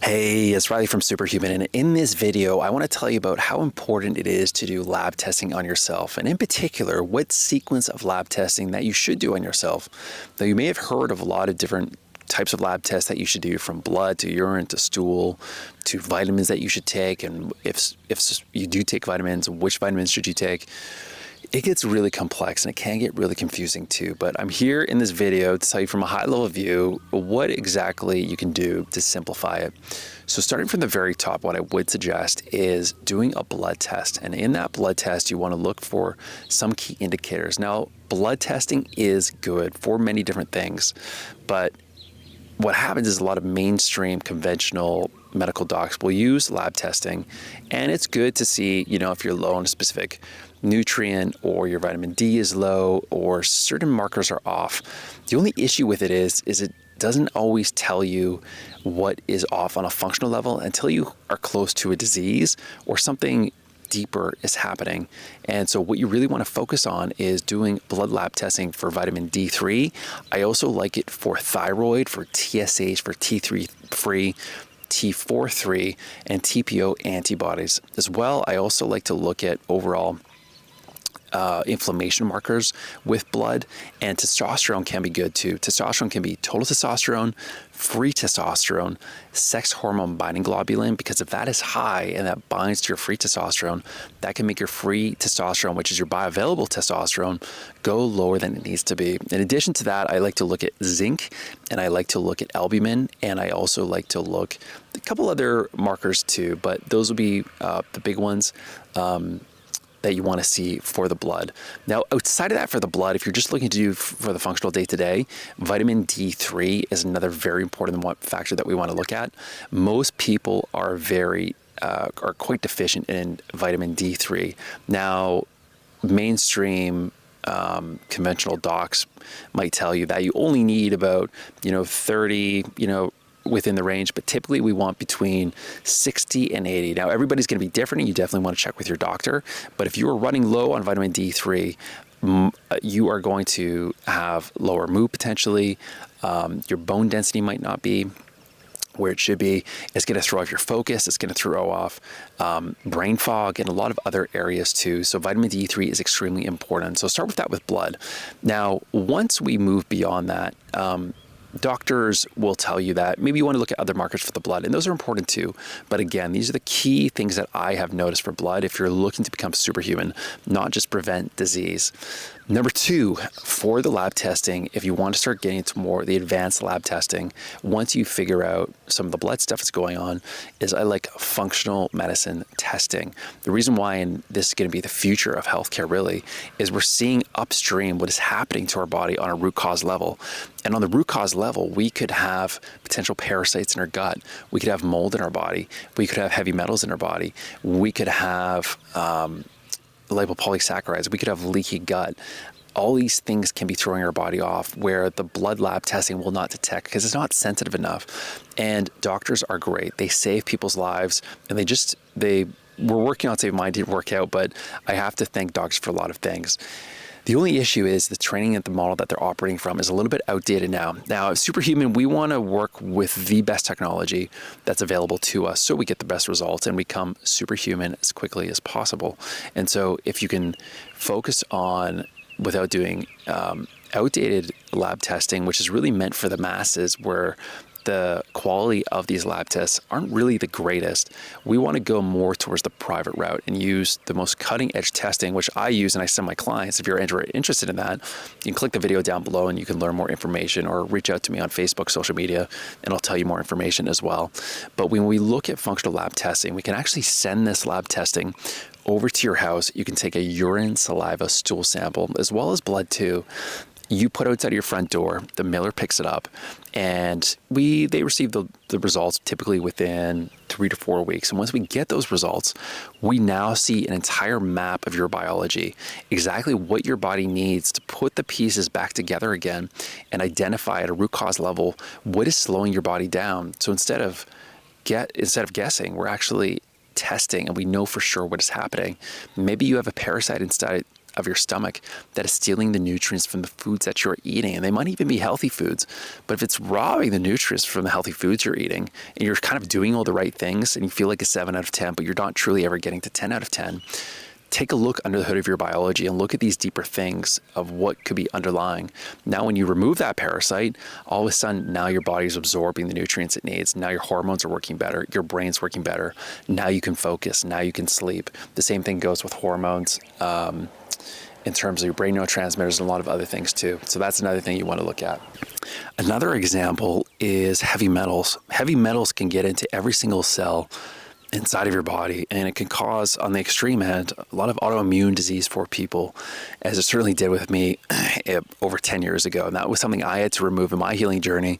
Hey, it's Riley from Superhuman, and in this video, I want to tell you about how important it is to do lab testing on yourself, and in particular, what sequence of lab testing that you should do on yourself. Now, you may have heard of a lot of different types of lab tests that you should do, from blood to urine to stool to vitamins that you should take, and if you do take vitamins, which vitamins should you take? It gets really complex and it can get really confusing too, but I'm here in this video to tell you from a high level view what exactly you can do to simplify it. So starting from the very top, what I would suggest is doing a blood test. And in that blood test, you want to look for some key indicators. Now, blood testing is good for many different things, but what happens is a lot of mainstream conventional medical docs will use lab testing, and it's good to see, if you're low on a specific nutrient or your vitamin D is low or certain markers are off. The only issue with it is it doesn't always tell you what is off on a functional level until you are close to a disease or something deeper is happening. And so what you really want to focus on is doing blood lab testing for vitamin D3. I also like it for thyroid, for TSH, for T3 free, T4-3, and TPO antibodies. As well, I also like to look at overall inflammation markers with blood, and testosterone can be good too. Testosterone can be total testosterone, free testosterone, sex hormone binding globulin, because if that is high and that binds to your free testosterone, that can make your free testosterone, which is your bioavailable testosterone, go lower than it needs to be. In addition to that, I like to look at zinc, and I like to look at albumin, and I also like to look at a couple other markers too, but those will be the big ones that you want to see for the blood. Now, outside of that, for the blood, if you're just looking to do for the functional day-to-day, vitamin D3 is another very important factor that we want to look at. Most people are quite deficient in vitamin D3. Now, mainstream conventional docs might tell you that you only need about 30 within the range, but typically we want between 60 and 80. Now, everybody's going to be different, and you definitely want to check with your doctor, but if you are running low on vitamin D3, you are going to have lower mood potentially. Your bone density might not be where it should be. It's going to throw off your focus. It's going to throw off brain fog and a lot of other areas too. So vitamin D3 is extremely important. So start with that with blood. Now, once we move beyond that, doctors will tell you that maybe you want to look at other markers for the blood, and those are important too. But again, these are the key things that I have noticed for blood if you're looking to become superhuman, not just prevent disease. Number two, for the lab testing, if you want to start getting into more the advanced lab testing, once you figure out some of the blood stuff that's going on, is I like functional medicine testing. The reason why, and this is going to be the future of healthcare really, is we're seeing upstream what is happening to our body on a root cause level. And on the root cause level, we could have potential parasites in our gut. We could have mold in our body. We could have heavy metals in our body. We could have lipopolysaccharides. We could have leaky gut. All these things can be throwing our body off, where the blood lab testing will not detect because it's not sensitive enough. And doctors are great. They save people's lives, and we're working on saving mine. Didn't work out, but I have to thank doctors for a lot of things. The only issue is the training at the model that they're operating from is a little bit outdated now. Now, at Superhuman, we want to work with the best technology that's available to us so we get the best results and become superhuman as quickly as possible. And so if you can focus on, without doing outdated lab testing, which is really meant for the masses, where the quality of these lab tests aren't really the greatest. We want to go more towards the private route and use the most cutting edge testing, which I use and I send my clients. If you're interested in that, you can click the video down below and you can learn more information, or reach out to me on Facebook, social media, and I'll tell you more information as well. But when we look at functional lab testing, we can actually send this lab testing over to your house. You can take a urine, saliva, stool sample, as well as blood too. You put it outside of your front door, the mailer picks it up, and they receive the results typically within 3 to 4 weeks. And once we get those results, we now see an entire map of your biology, exactly what your body needs to put the pieces back together again and identify at a root cause level what is slowing your body down. So instead of guessing, we're actually testing, and we know for sure what is happening. Maybe you have a parasite inside of your stomach that is stealing the nutrients from the foods that you're eating. And they might even be healthy foods, but if it's robbing the nutrients from the healthy foods you're eating, and you're kind of doing all the right things and you feel like a 7 out of 10, but you're not truly ever getting to 10 out of 10, take a look under the hood of your biology and look at these deeper things of what could be underlying. Now, when you remove that parasite, all of a sudden, now your body's absorbing the nutrients it needs. Now your hormones are working better. Your brain's working better. Now you can focus. Now you can sleep. The same thing goes with hormones in terms of your brain neurotransmitters and a lot of other things too. So that's another thing you want to look at. Another example is heavy metals. Heavy metals can get into every single cell inside of your body, and it can cause, on the extreme end, a lot of autoimmune disease for people, as it certainly did with me over 10 years ago. And that was something I had to remove in my healing journey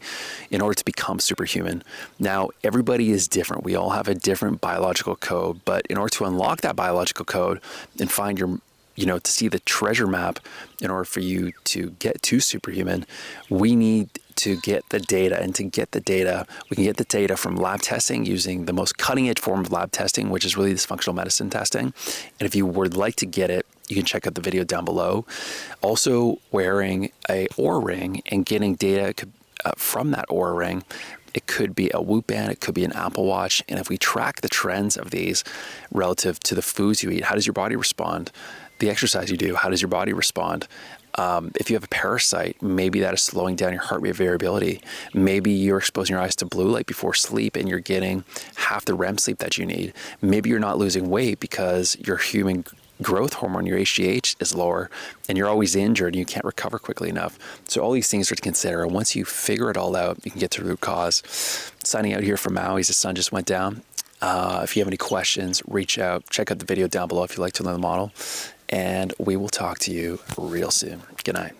in order to become superhuman. Now, everybody is different. We all have a different biological code, but in order to unlock that biological code and find your, to see the treasure map, in order for you to get to superhuman, we need to get the data. And to get the data, we can get the data from lab testing using the most cutting edge form of lab testing, which is really this functional medicine testing. And if you would like to get it, you can check out the video down below. Also, wearing a Oura ring and getting data from that Oura ring. It could be a Whoop band, it could be an Apple Watch. And if we track the trends of these relative to the foods you eat, how does your body respond? The exercise you do, how does your body respond? If you have a parasite, maybe that is slowing down your heart rate variability. Maybe you're exposing your eyes to blue light before sleep and you're getting half the REM sleep that you need. Maybe you're not losing weight because your human growth hormone, your HGH, is lower and you're always injured and you can't recover quickly enough. So all these things are to consider. And once you figure it all out, you can get to the root cause. Signing out here from Maui as the sun just went down. If you have any questions, reach out. Check out the video down below if you'd like to learn the model. And we will talk to you real soon. Good night.